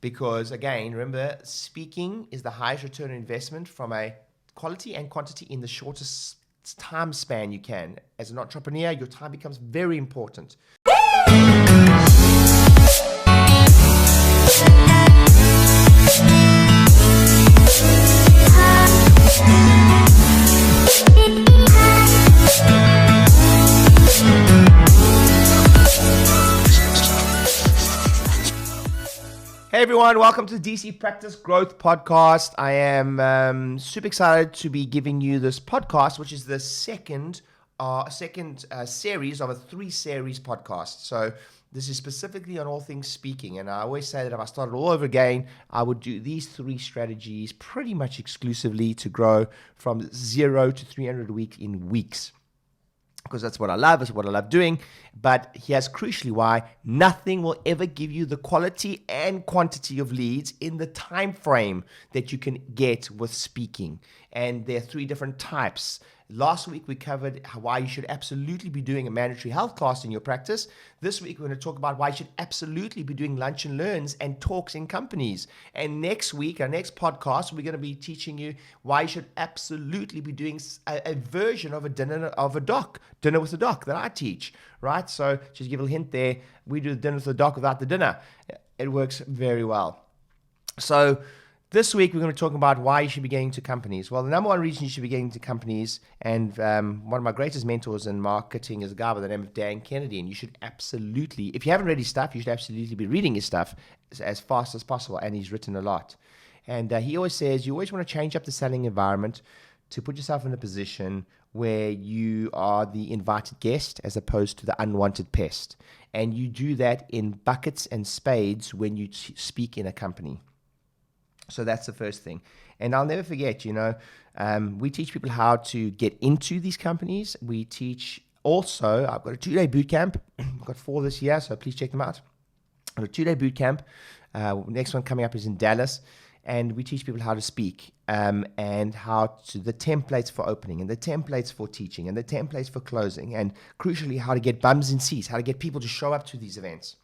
Because again, remember, speaking is the highest return on investment from a quality and quantity in the shortest time span you can. As an entrepreneur, your time becomes very important. Hey everyone, welcome to the DC Practice Growth Podcast. I am super excited to be giving you this podcast, which is the second series of a 3-series podcast. So this is specifically on all things speaking, and I always say that if I started all over again, I would do these 3 strategies pretty much exclusively to grow from 0 to 300 a week in weeks. Because that's what I love, it's what I love doing. But here's crucially why nothing will ever give you the quality and quantity of leads in the time frame that you can get with speaking. And there are 3 different types. Last week we covered why you should absolutely be doing a mandatory health class in your practice. This week we're going to talk about why you should absolutely be doing lunch and learns and talks in companies. And next week, our next podcast, we're going to be teaching you why you should absolutely be doing a version of a dinner with a doc that I teach, right? So just to give a hint there, we do the dinner with the doc without the dinner. It works very well. So this week, we're going to be talking about why you should be getting to companies. Well, the number one reason you should be getting to companies, and one of my greatest mentors in marketing is a guy by the name of Dan Kennedy, and you should absolutely, if you haven't read his stuff, you should absolutely be reading his stuff as fast as possible, and he's written a lot. And he always says you always want to change up the selling environment to put yourself in a position where you are the invited guest as opposed to the unwanted pest. And you do that in buckets and spades when you speak in a company. So that's the first thing. And I'll never forget, we teach people how to get into these companies. We teach also, I've got a 2-day boot camp. I've got 4 this year, so please check them out. I've got a 2-day boot camp. Next one coming up is in Dallas. And we teach people how to speak and how to, the templates for opening and the templates for teaching and the templates for closing. And crucially, how to get bums in seats, how to get people to show up to these events.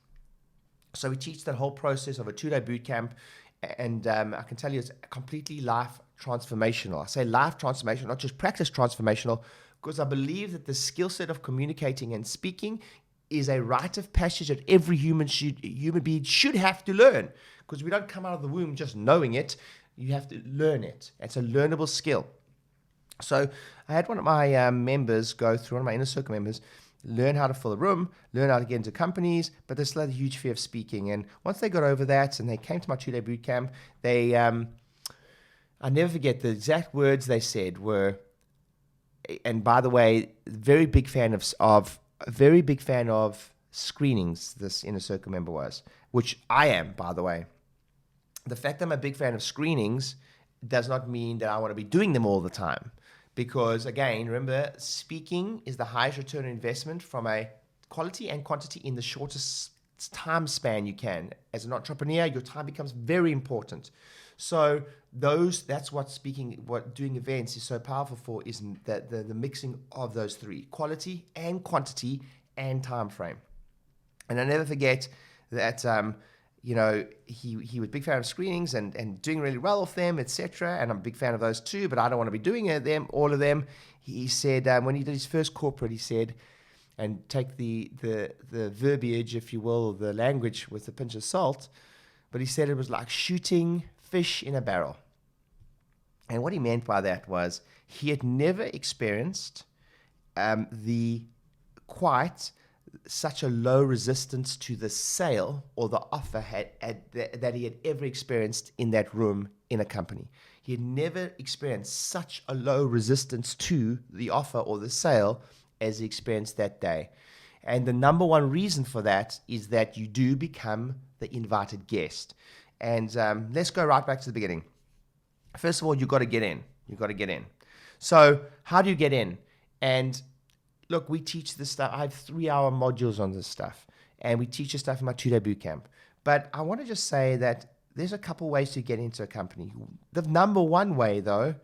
So we teach that whole process of a 2-day boot camp. And I can tell you it's completely life transformational. I say life transformational, not just practice transformational, because I believe that the skill set of communicating and speaking is a rite of passage that every human being should have to learn. Because we don't come out of the womb just knowing it. You have to learn it. It's a learnable skill. So I had one of my members go through, one of my inner circle members, learn how to fill a room, learn how to get into companies, but they still had a huge fear of speaking. And once they got over that and they came to my 2-day boot camp, they, I never forget the exact words they said were, and by the way, very big fan of screenings, this inner circle member was, which I am, by the way. The fact that I'm a big fan of screenings does not mean that I want to be doing them all the time. Because again, remember, speaking is the highest return on investment from a quality and quantity in the shortest time span you can. As an entrepreneur, your time becomes very important. So that's what doing events is so powerful for, is that the mixing of those 3, quality and quantity and time frame. And I never forget that he was a big fan of screenings and doing really well with them, etc. And I'm a big fan of those too, but I don't want to be doing all of them. He said when he did his first corporate, he said, and take the verbiage, if you will, the language with a pinch of salt, but he said it was like shooting fish in a barrel. And what he meant by that was he had never experienced such a low resistance to the sale or the offer that he had ever experienced in that room in a company. He had never experienced such a low resistance to the offer or the sale as he experienced that day. And the number one reason for that is that you do become the invited guest. And let's go right back to the beginning. First of all, you've got to get in. So how do you get in? And look, we teach this stuff. I have 3-hour modules on this stuff, and we teach this stuff in my 2-day boot camp. But I want to just say that there's a couple ways to get into a company. The number one way, though,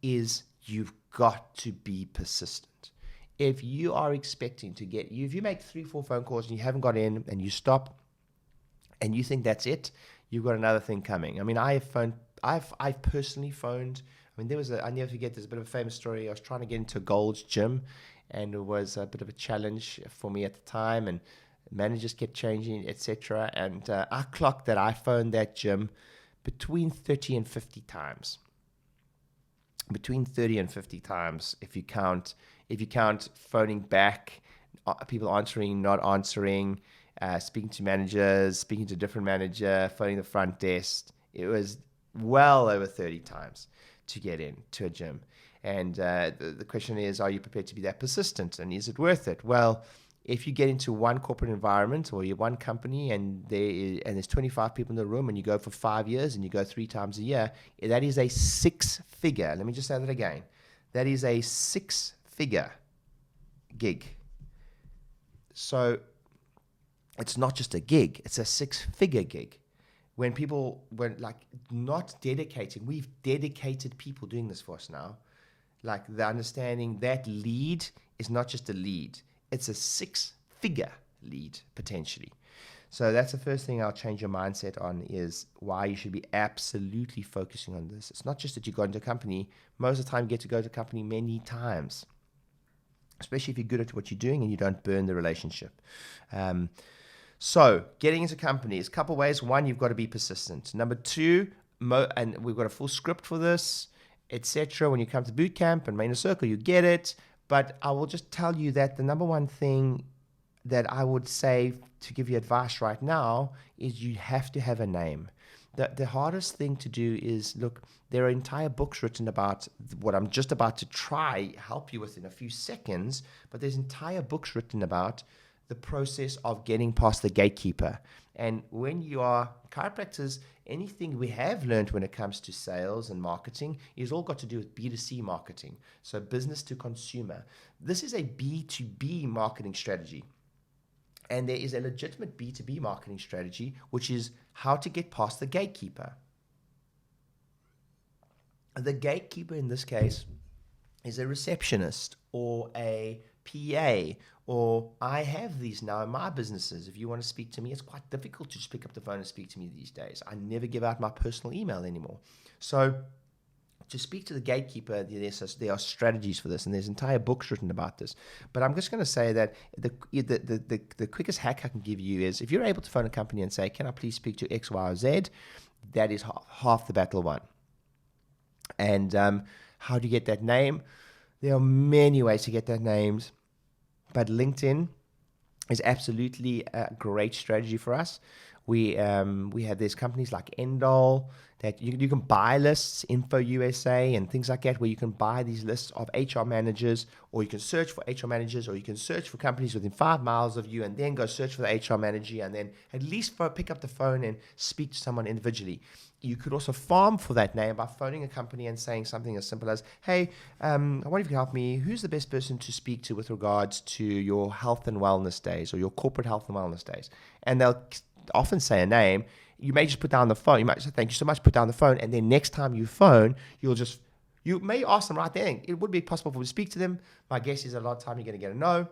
is you've got to be persistent. If you are expecting to if you make 3-4 phone calls and you haven't got in and you stop and you think that's it, you've got another thing coming. I mean, I've personally phoned. I mean, I never forget, there's a bit of a famous story. I was trying to get into a Gold's Gym, and it was a bit of a challenge for me at the time, and managers kept changing, etc. And I clocked that I phoned that gym between 30 and 50 times. Between 30 and 50 times, if you count phoning back, people answering, not answering, speaking to managers, speaking to a different manager, phoning the front desk. It was well over 30 times to get into a gym. And the question is, are you prepared to be that persistent, and is it worth it? Well, if you get into one corporate environment or you're one company and there's 25 people in the room, and you go for 5 years and you go 3 times a year, that is a 6-figure. Let me just say that again. That is a 6-figure gig. So it's not just a gig, it's a 6-figure gig. When people were like not dedicating, we've dedicated people doing this for us now. Like the understanding that lead is not just a lead, it's a 6-figure lead potentially. So that's the first thing I'll change your mindset on, is why you should be absolutely focusing on this. It's not just that you go into a company. Most of the time you get to go to a company many times, especially if you're good at what you're doing and you don't burn the relationship. So getting into companies, a couple ways. One, you've got to be persistent. Number two, and we've got a full script for this, etc. When you come to boot camp and Main Circle, you get it. But I will just tell you that the number one thing that I would say to give you advice right now is you have to have a name. The hardest thing to do is, look, there are entire books written about what I'm just about to try help you with in a few seconds, but there's entire books written about the process of getting past the gatekeeper. And when you are chiropractors, anything we have learned when it comes to sales and marketing is all got to do with B2C marketing, so business to consumer. This is a B2B marketing strategy. And there is a legitimate B2B marketing strategy, which is how to get past the gatekeeper. The gatekeeper in this case is a receptionist or a PA, or I have these now in my businesses. If you want to speak to me, it's quite difficult to just pick up the phone and speak to me these days. I never give out my personal email anymore. So to speak to the gatekeeper, there are strategies for this, and there's entire books written about this. But I'm just going to say that the quickest hack I can give you is, if you're able to phone a company and say, can I please speak to X, Y, or Z, that is half the battle won. And how do you get that name? There are many ways to get that names, but LinkedIn is absolutely a great strategy for us. We have these companies like Endol that you can buy lists, Info USA and things like that, where you can buy these lists of HR managers, or you can search for HR managers, or you can search for companies within 5 miles of you and then go search for the HR manager, and then at least pick up the phone and speak to someone individually. You could also farm for that name by phoning a company and saying something as simple as, hey, I wonder if you can help me. Who's the best person to speak to with regards to your health and wellness days or your corporate health and wellness days? And they'll often say a name. You may just put down the phone. You might say, thank you so much, put down the phone. And then next time you phone, you may ask them right there. It would be possible for you to speak to them. My guess is a lot of time you're going to get a no.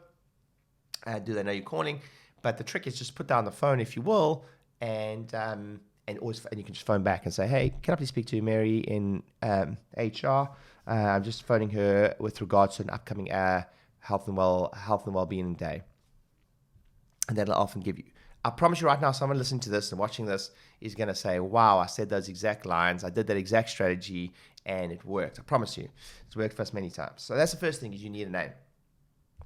Do they know you're calling? But the trick is just put down the phone, if you will, and you can just phone back and say, hey, can I please speak to Mary in HR? I'm just phoning her with regards to an upcoming health and well-being day. And that'll often give you, I promise you right now, someone listening to this and watching this is going to say, wow, I said those exact lines, I did that exact strategy, and it worked. I promise you. It's worked for us many times. So that's the first thing, is you need a name.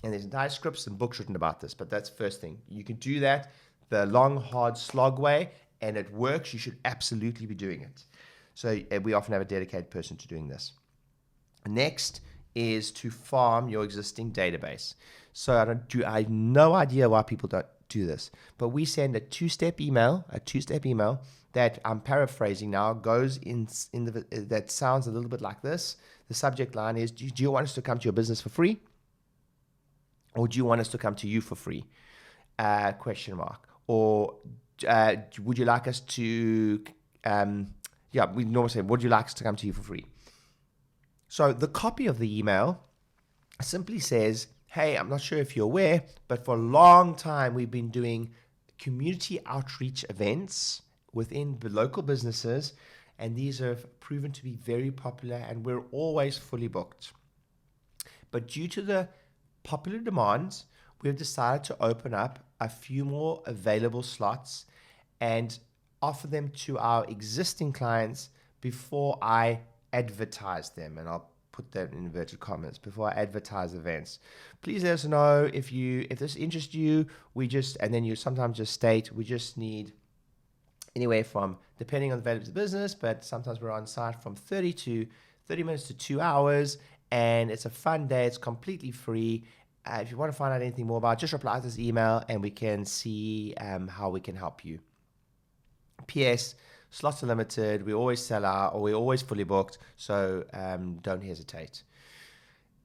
And there's entire scripts and books written about this, but that's the first thing. You can do that the long, hard slog way, and it works. You should absolutely be doing it. So we often have a dedicated person to doing this. Next is to farm your existing database. So I have no idea why people don't do this, but we send a two-step email that I'm paraphrasing now, goes in that sounds a little bit like this. The subject line is, do you want us to come to your business for free? Or do you want us to come to you for free? Question mark. Or would you like us to, we normally say, would you like us to come to you for free? So the copy of the email simply says, hey, I'm not sure if you're aware, but for a long time we've been doing community outreach events within the local businesses, and these have proven to be very popular, and we're always fully booked. But due to the popular demand, we've decided to open up a few more available slots and offer them to our existing clients before I advertise them. And I'll put that in inverted commas, before I advertise events. Please let us know if this interests you. And then you sometimes just state, we just need anywhere from, depending on the value of the business, but sometimes we're on site from 30 minutes to 2 hours, and it's a fun day. It's completely free. If you want to find out anything more about it, just reply to this email and we can see how we can help you. PS, slots are limited. We always sell out, or we're always fully booked, so don't hesitate.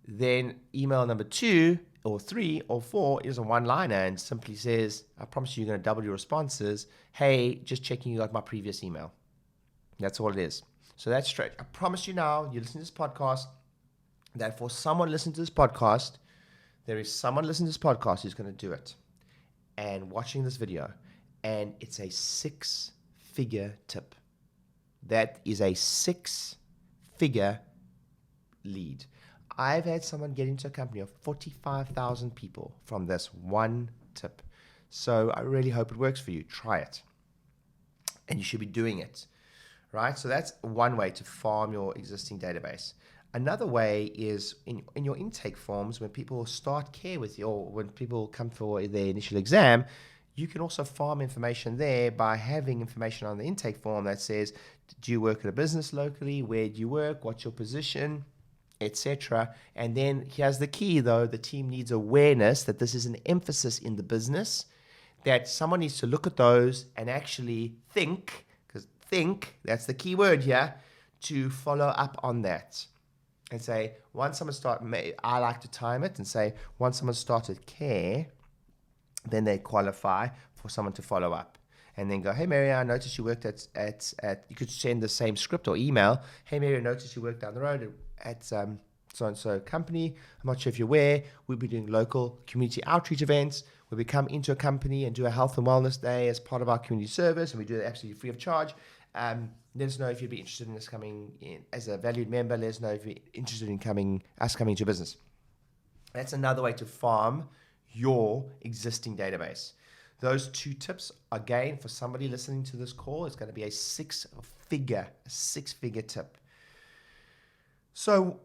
Then email number 2 or 3 or 4 is a one-liner and simply says, I promise you, you're going to double your responses. Hey, just checking you got my previous email. That's all it is. So that's straight. I promise you now, you listen to this podcast, that for someone listening to this podcast, there is someone listening to this podcast who's going to do it and watching this video. And it's a 6-figure tip. That is a 6-figure lead. I've had someone get into a company of 45,000 people from this one tip. So I really hope it works for you. Try it. And you should be doing it, right? So that's one way to farm your existing database. Another way is in your intake forms, when people start care with you, or when people come for their initial exam, you can also farm information there by having information on the intake form that says, do you work at a business locally? Where do you work? What's your position? Etc. And then here's the key, though. The team needs awareness that this is an emphasis in the business, that someone needs to look at those and actually think, because think, that's the key word here, to follow up on that. And say, once someone I like to time it and say, once someone started care, then they qualify for someone to follow up. And then go, hey, Mary, I noticed you worked at you could send the same script or email. Hey, Mary, I noticed you worked down the road at so-and-so company. I'm not sure if you're aware. We'll be doing local community outreach events where we come into a company and do a health and wellness day as part of our community service, and we do it absolutely free of charge. Let us know if you'd be interested in this coming in as a valued member. Let us know if you're interested in coming into your business. That's another way to farm your existing database. Those 2 tips, again, for somebody listening to this call, it's going to be a 6-figure tip. So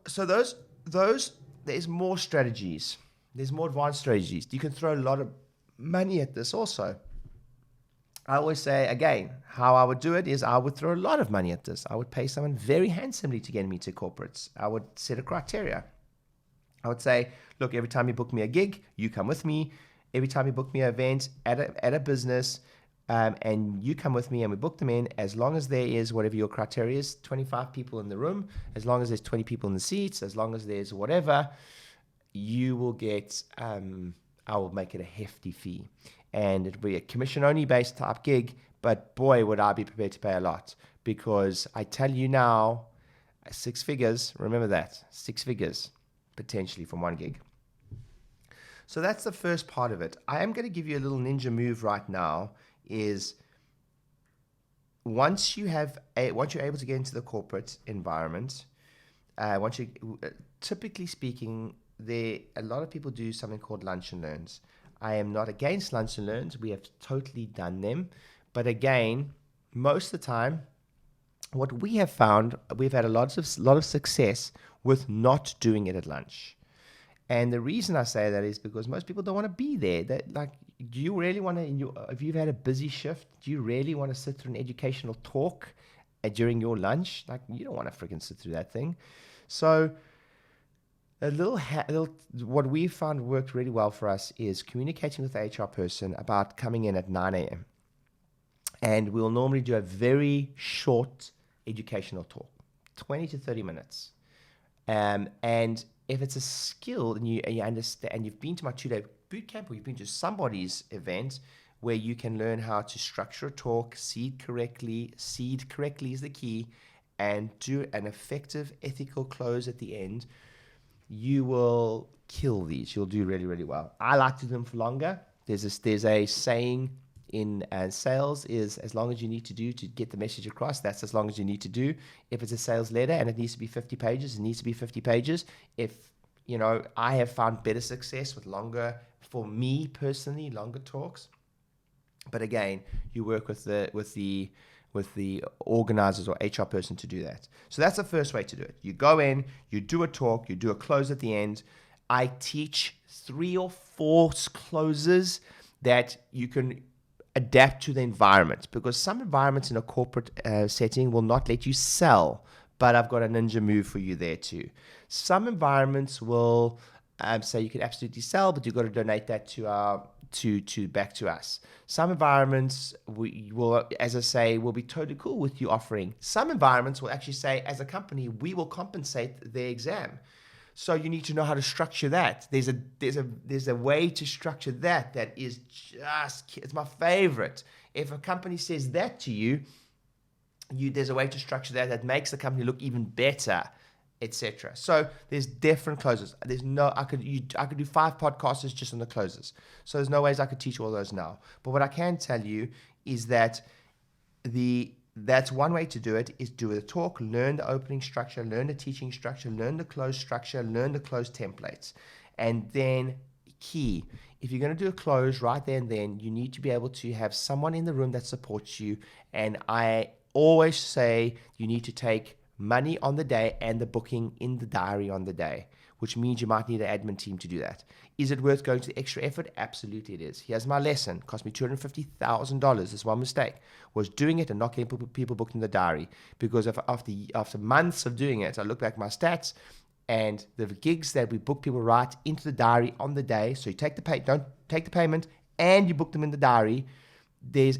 those there's more strategies. There's more advanced strategies. You can throw a lot of money at this also. I always say, again, how I would do it is I would throw a lot of money at this. I would pay someone very handsomely to get me to corporates. I would set a criteria. I would say, look, every time you book me a gig, you come with me. Every time you book me an event at a business, and you come with me and we book them in, as long as there is whatever your criteria is, 25 people in the room, as long as there's 20 people in the seats, as long as there's whatever, you will get, I will make it a hefty fee. And it'll be a commission-only based type gig, but boy, would I be prepared to pay a lot. Because I tell you now, 6 figures, remember that, 6 figures, potentially from one gig. So that's the first part of it. I am going to give you a little ninja move right now, is once you're able to get into the corporate environment, typically speaking, a lot of people do something called lunch and learns. I am not against lunch and learns. We have totally done them. But again, most of the time, what we have found, we've had a lot of success with not doing it at lunch. And the reason I say that is because most people don't want to be there. Do you really want to, if you've had a busy shift, do you really want to sit through an educational talk during your lunch? You don't want to freaking sit through that thing. So what we found worked really well for us is communicating with the HR person about coming in at 9 a.m. And we'll normally do a very short educational talk, 20 to 30 minutes. And if it's a skill and you understand, and you've been to my 2-day boot camp, or you've been to somebody's event where you can learn how to structure a talk, seed correctly is the key, and do an effective ethical close at the end, you will kill these. You'll do really, really well. I like to do them for longer. There's a saying in sales is as long as you need to do to get the message across. That's as long as you need to do. If it's a sales letter and it needs to be 50 pages, it needs to be 50 pages. If I have found better success with longer, for me personally, longer talks. But again, you work with the organizers or HR person to do that. So that's the first way to do it. You go in, you do a talk, you do a close at the end. I teach 3 or 4 closes that you can adapt to the environment, because some environments in a corporate setting will not let you sell, but I've got a ninja move for you there too. Some environments will say you can absolutely sell, but you've got to donate that to back to us. Some environments will, as I say, will be totally cool with you offering. Some environments will actually say, as a company, we will compensate their exam. So you need to know how to structure that. There's a way to structure that is just, it's my favorite. If a company says that to you, there's a way to structure that makes the company look even better, etc. So there's different closes. I could do 5 podcasts just on the closes. So there's no ways I could teach all those now. But what I can tell you is that that's one way to do it, is do a talk, learn the opening structure, learn the teaching structure, learn the close structure, learn the close templates. And then key, if you're going to do a close right there and then, you need to be able to have someone in the room that supports you. And I always say you need to take money on the day and the booking in the diary on the day, which means you might need an admin team to do that. Is it worth going to the extra effort? Absolutely it is. Here's my lesson. It cost me $250,000. This one mistake was doing it and not getting people booked in the diary, because after months of doing it, I look back at my stats and the gigs that we book people right into the diary on the day. So you don't take the payment and you book them in the diary. There's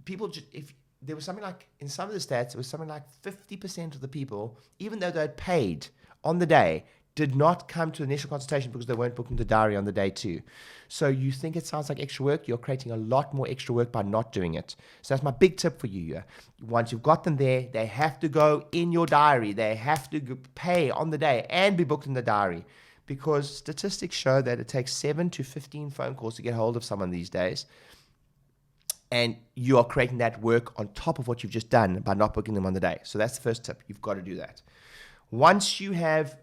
people just, if there was something like, in some of the stats, it was something like 50% of the people, even though they had paid on the day, did not come to the initial consultation because they weren't booking the diary on the day too. So you think it sounds like extra work, you're creating a lot more extra work by not doing it. So that's my big tip for you here. Once you've got them there, they have to go in your diary. They have to pay on the day and be booked in the diary, because statistics show that it takes 7 to 15 phone calls to get hold of someone these days. And you are creating that work on top of what you've just done by not booking them on the day. So that's the first tip. You've got to do that. Once you have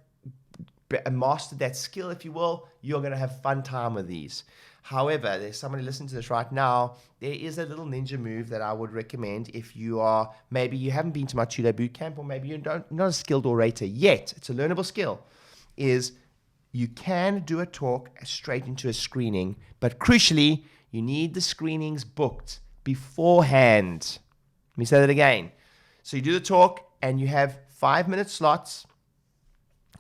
mastered that skill, if you will, you're going to have fun time with these. However, there's somebody listening to this right now. There is a little ninja move that I would recommend if maybe you haven't been to my 2-day boot camp, or maybe you're not a skilled orator yet. It's a learnable skill. Is you can do a talk straight into a screening, but crucially, you need the screenings booked beforehand. Let me say that again. So you do the talk and you have 5-minute slots,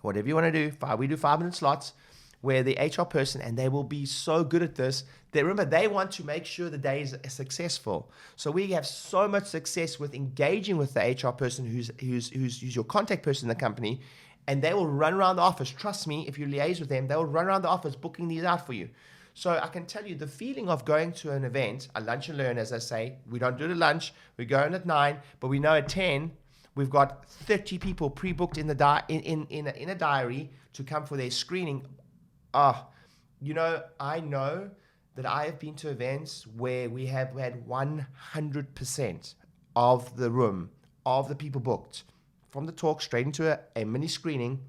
whatever you want to do. We do 5-minute slots where the HR person, and they will be so good at this, they want to make sure the day is successful. So we have so much success with engaging with the HR person who's your contact person in the company, and they will run around the office. Trust me, if you liaise with them, they will run around the office booking these out for you. So I can tell you the feeling of going to an event, a lunch and learn, as I say. We don't do it at lunch. We go in at 9, but we know at 10 we've got 30 people pre-booked in a diary to come for their screening. I know that I have been to events where we have had 100% of the room, of the people booked, from the talk straight into a mini screening,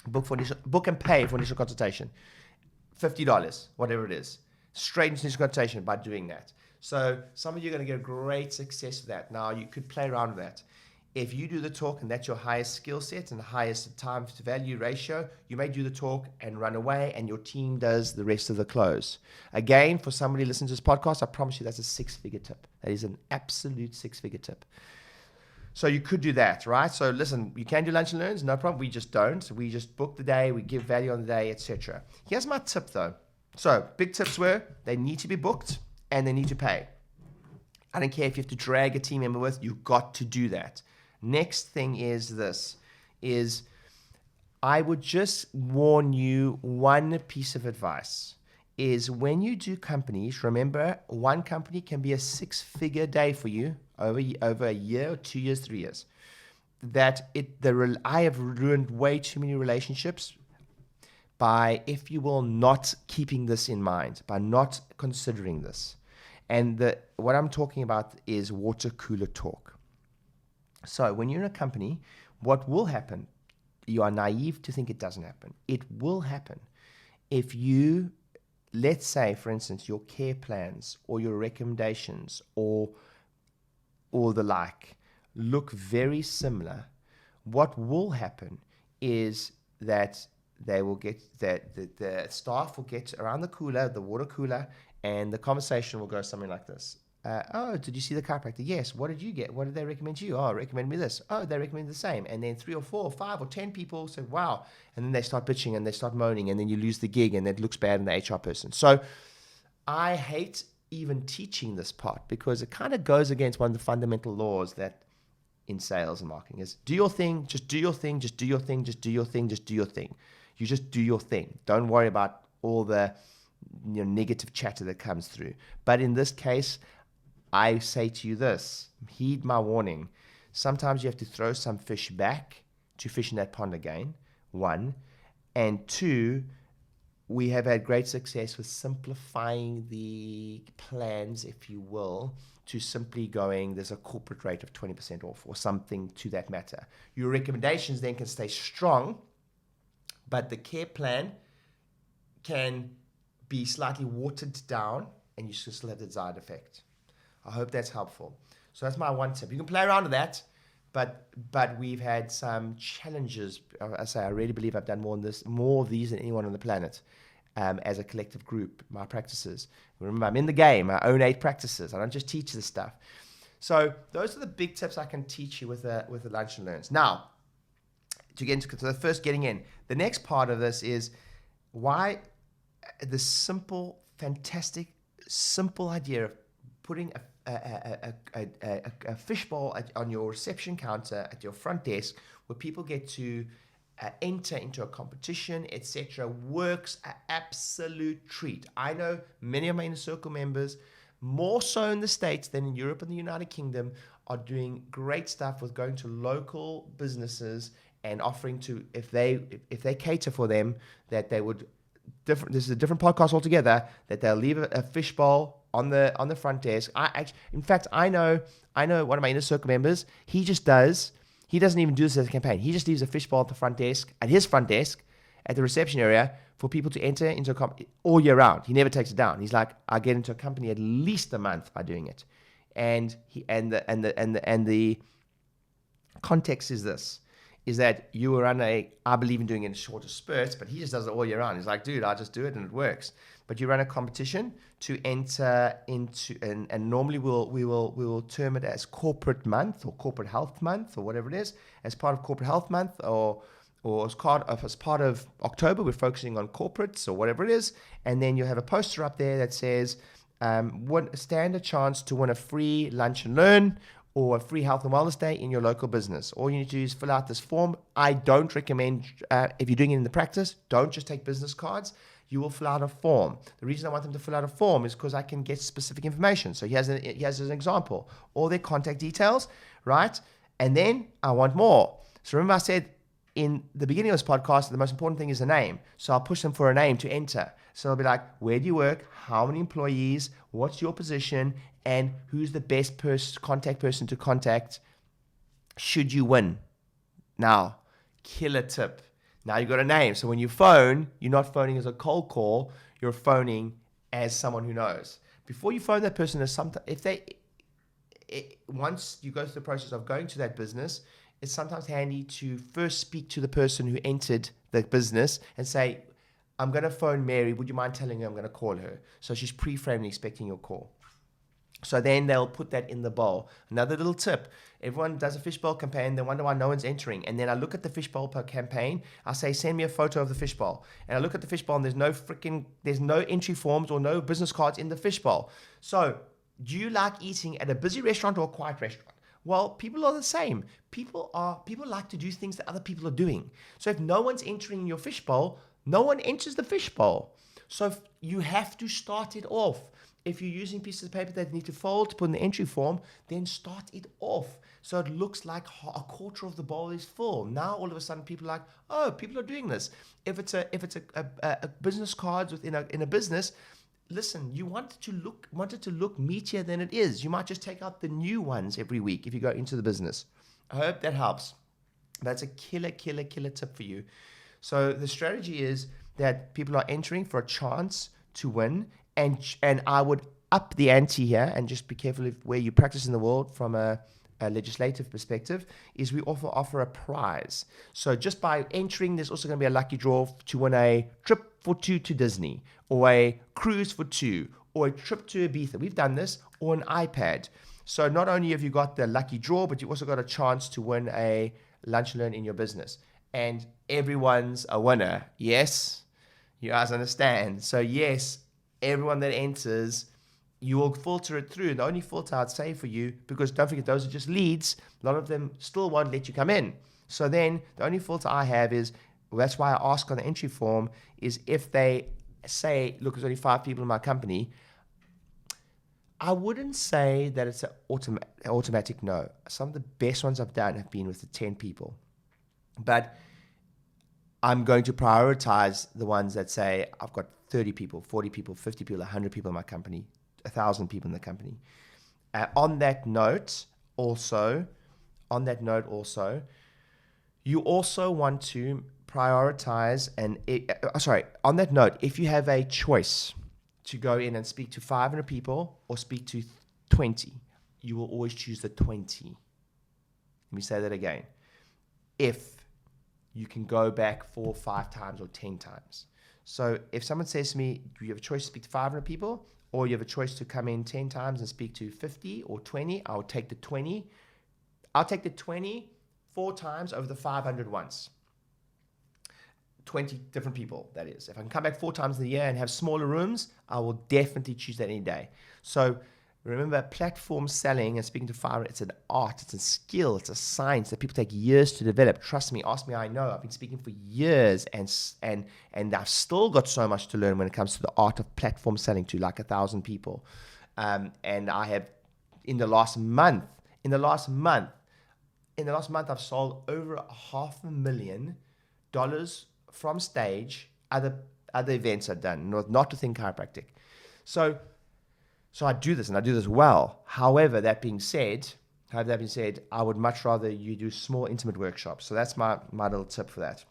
book and pay for initial consultation. $50, whatever it is, straight into initial consultation by doing that. So some of you are going to get a great success with that. Now, you could play around with that. If you do the talk and that's your highest skill set and the highest time to value ratio, you may do the talk and run away, and your team does the rest of the close. Again, for somebody listening to this podcast, I promise you that's a 6-figure tip. That is an absolute 6-figure tip. So you could do that, right? So listen, you can do lunch and learns, no problem. We just don't. We just book the day, we give value on the day, etc. Here's my tip though. So big tips were, they need to be booked and they need to pay. I don't care if you have to drag a team member with, you've got to do that. Next thing is I would just warn you, one piece of advice is, when you do companies, remember, one company can be a 6-figure day for you over a year, or 2 years, 3 years. I have ruined way too many relationships by, if you will, not keeping this in mind, by not considering this. And what I'm talking about is water cooler talk. So when you're in a company, what will happen? You are naive to think it doesn't happen. It will happen. If you, let's say, for instance, your care plans or your recommendations or the like look very similar, what will happen is that they will get that the staff will get around the water cooler, and the conversation will go something like this. Oh, did you see the chiropractor? Yes. What did you get? What did they recommend to you? Oh, recommend me this. Oh, they recommend the same. And then 3 or 4 or 5 or 10 people say, wow. And then they start bitching and they start moaning, and then you lose the gig, and it looks bad in the HR person. So I hate even teaching this part because it kind of goes against one of the fundamental laws that in sales and marketing is do your thing, just do your thing, just do your thing, just do your thing, just do your thing. You just do your thing. Don't worry about all the negative chatter that comes through. But in this case, I say to you this, heed my warning. Sometimes you have to throw some fish back to fish in that pond again, 1. And 2, we have had great success with simplifying the plans, if you will, to simply going, there's a corporate rate of 20% off or something to that matter. Your recommendations then can stay strong, but the care plan can be slightly watered down and you still have the desired effect. I hope that's helpful. So that's my 1 tip. You can play around with that, but we've had some challenges. I really believe I've done more of these than anyone on the planet. As a collective group, my practices. Remember, I'm in the game. I own 8 practices. I don't just teach this stuff. So those are the big tips I can teach you with the Lunch and Learns. Now, to get into the first getting in, the next part of this is why the simple, fantastic, simple idea of putting a fishbowl on your reception counter at your front desk where people get to enter into a competition, etc., works an absolute treat. I know many of my Inner Circle members, more so in the States than in Europe and the United Kingdom, are doing great stuff with going to local businesses and offering to, if they cater for them, that they would this is a different podcast altogether, that they'll leave a fishbowl on the front desk. In fact, I know one of my Inner Circle members, he doesn't even do this as a campaign. He just leaves a fishbowl at the front desk, at his front desk, at the reception area for people to enter into a company all year round. He never takes it down. He's like, I get into a company at least a month by doing it. And the context is this, is that you will run I believe in doing it in shorter spurts, but he just does it all year round. He's like, dude, I just do it and it works. But you run a competition to enter into, and normally we will term it as corporate month or corporate health month or whatever it is, as part of corporate health month or as part of October, we're focusing on corporates or whatever it is. And then you have a poster up there that says, stand a chance to win a free lunch and learn or a free health and wellness day in your local business. All you need to do is fill out this form. I don't recommend, if you're doing it in the practice, don't just take business cards. You will fill out a form. The reason I want them to fill out a form is because I can get specific information. So he has an example, all their contact details, right? And then I want more. So remember I said in the beginning of this podcast, the most important thing is the name. So I'll push them for a name to enter. So they'll be like, where do you work? How many employees? What's your position? And who's the best contact person to contact should you win? Now, killer tip. Now you've got a name. So when you phone, you're not phoning as a cold call. You're phoning as someone who knows. Before you phone that person, once you go through the process of going to that business, it's sometimes handy to first speak to the person who entered the business and say, I'm going to phone Mary. Would you mind telling her I'm going to call her? So she's pre-framed expecting your call. So then they'll put that in the bowl. Another little tip. Everyone does a fishbowl campaign. They wonder why no one's entering. And then I look at the fishbowl per campaign. I say, send me a photo of the fishbowl. And I look at the fishbowl and there's no entry forms or no business cards in the fishbowl. So do you like eating at a busy restaurant or a quiet restaurant? Well, people are the same. People like to do things that other people are doing. So if no one's entering your fishbowl, no one enters the fishbowl. So you have to start it off. If you're using pieces of paper that need to fold to put in the entry form, then start it off. So it looks like a quarter of the bowl is full. Now all of a sudden people are like, oh, people are doing this. If it's a business cards in a business, listen, you want it to look meatier than it is. You might just take out the new ones every week if you go into the business. I hope that helps. That's a killer tip for you. So the strategy is that people are entering for a chance to win, and I would up the ante here, and just be careful where you practice in the world from a legislative perspective, is we offer a prize. So just by entering, there's also going to be a lucky draw to win a trip for two to Disney, or a cruise for two, or a trip to Ibiza. We've done this, or an iPad. So not only have you got the lucky draw, but you also got a chance to win a lunch and learn in your business. And everyone's a winner. Yes? You guys understand? So yes, everyone that enters, you will filter it through. The only filter I'd say for you, because don't forget, those are just leads, a lot of them still won't let you come in. So then the only filter I have is, well, that's why I ask on the entry form, is if they say, look, there's only 5 people in my company, I wouldn't say that it's an automatic no. Some of the best ones I've done have been with the 10 people. But I'm going to prioritize the ones that say, I've got 30 people, 40 people, 50 people, 100 people in my company, 1,000 people in the company. On that note, also, you also want to prioritize on that note, if you have a choice to go in and speak to 500 people or speak to 20, you will always choose the 20. Let me say that again. If you can go back 4 or 5 times or 10 times. So if someone says to me, do you have a choice to speak to 500 people, or you have a choice to come in 10 times and speak to 50 or 20, I'll take the 20. I'll take the 20 4 times over the 500 once. 20 different people, that is. If I can come back 4 times in the year and have smaller rooms, I will definitely choose that any day. So remember, platform selling and speaking to 500, it's an art, it's a skill, it's a science that people take years to develop. Trust me, ask me, I know. I've been speaking for years, and I've still got so much to learn when it comes to the art of platform selling to like 1,000 people. And I have, in the last month, I've sold over $500,000 from stage. Other events I've done, not to think chiropractic. So I do this, and I do this well. However, that being said, I would much rather you do small, intimate workshops. So that's my little tip for that.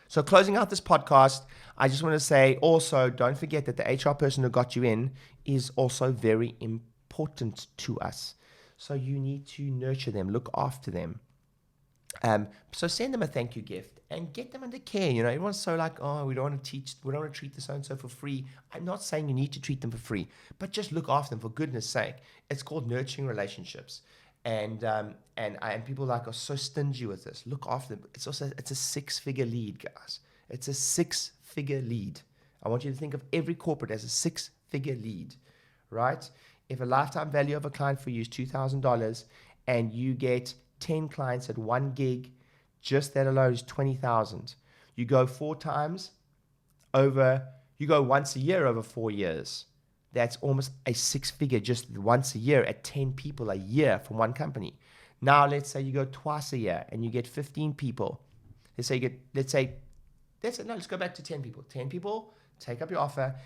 So closing out this podcast, I just want to say also, don't forget that the HR person who got you in is also very important to us. So you need to nurture them, look after them. So send them a thank you gift and get them under care. You know, everyone's so like, oh, we don't want to treat the so-and-so for free. I'm not saying you need to treat them for free, but just look after them for goodness sake. It's called nurturing relationships. And people are so stingy with this. Look after them. It's a 6-figure lead, guys. It's a 6-figure lead. I want you to think of every corporate as a 6-figure lead, right? If a lifetime value of a client for you is $2,000 and you get 10 clients at 1 gig, just that alone is $20,000. You go 4 times over, you go once a year over 4 years. That's almost a 6-figure just once a year at 10 people a year from one company. Now, let's say you go twice a year and you get 15 people. Let's go back to 10 people. 10 people take up your offer,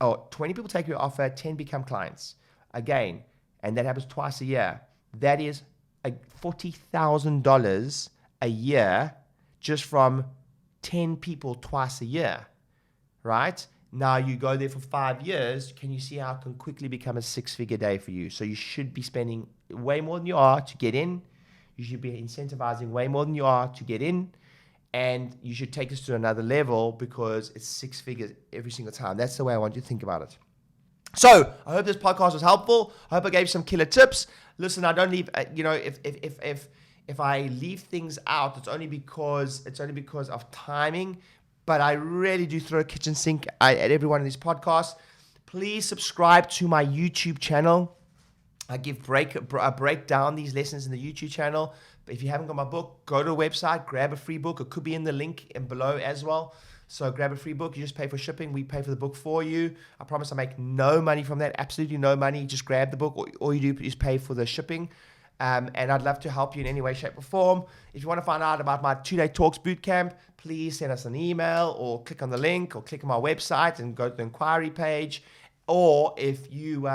or 20 people take your offer, 10 become clients. Again, and that happens twice a year. That is $40,000 a year just from 10 people twice a year, right? Now you go there for 5 years. Can you see how it can quickly become a 6-figure day for you? So you should be spending way more than you are to get in. You should be incentivizing way more than you are to get in. And you should take this to another level because it's 6 figures every single time. That's the way I want you to think about it. So I hope this podcast was helpful. I hope I gave some killer tips. Listen, I don't leave, if I leave things out, it's only because of timing. But I really do throw a kitchen sink at every one of these podcasts. Please subscribe to my YouTube channel. I break down these lessons in the YouTube channel. But if you haven't got my book, go to the website, grab a free book. It could be in the link below as well. So grab a free book. You just pay for shipping. We pay for the book for you. I promise I make no money from that. Absolutely no money. Just grab the book. All you do is pay for the shipping. And I'd love to help you in any way, shape, or form. If you want to find out about my 2-day Talks Bootcamp, please send us an email or click on the link or click on my website and go to the inquiry page. Or if you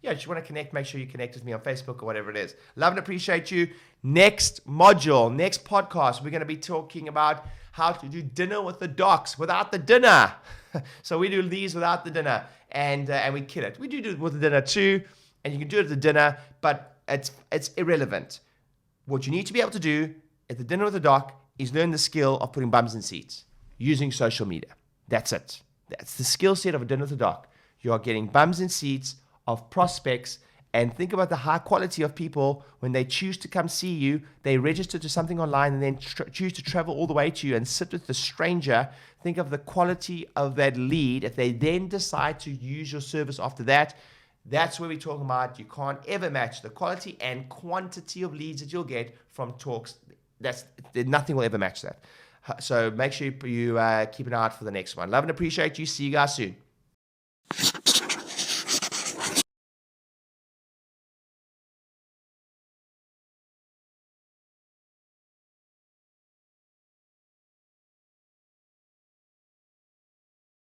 just want to connect, make sure you connect with me on Facebook or whatever it is. Love and appreciate you. Next module, next podcast, we're going to be talking about how to do dinner with the docs without the dinner. So we do these without the dinner, and we kill it. We do it with the dinner too, and you can do it at the dinner, but it's irrelevant. What you need to be able to do at the dinner with the doc is learn the skill of putting bums in seats using social media. That's it. That's the skill set of a dinner with the doc. You are getting bums in seats of prospects, and think about the high quality of people when they choose to come see you. They register to something online and then choose to travel all the way to you and sit with the stranger. Think of the quality of that lead. If they then decide to use your service after that, that's where we're talking about. You can't ever match the quality and quantity of leads that you'll get from talks. Nothing will ever match that. So make sure you keep an eye out for the next one. Love and appreciate you. See you guys soon.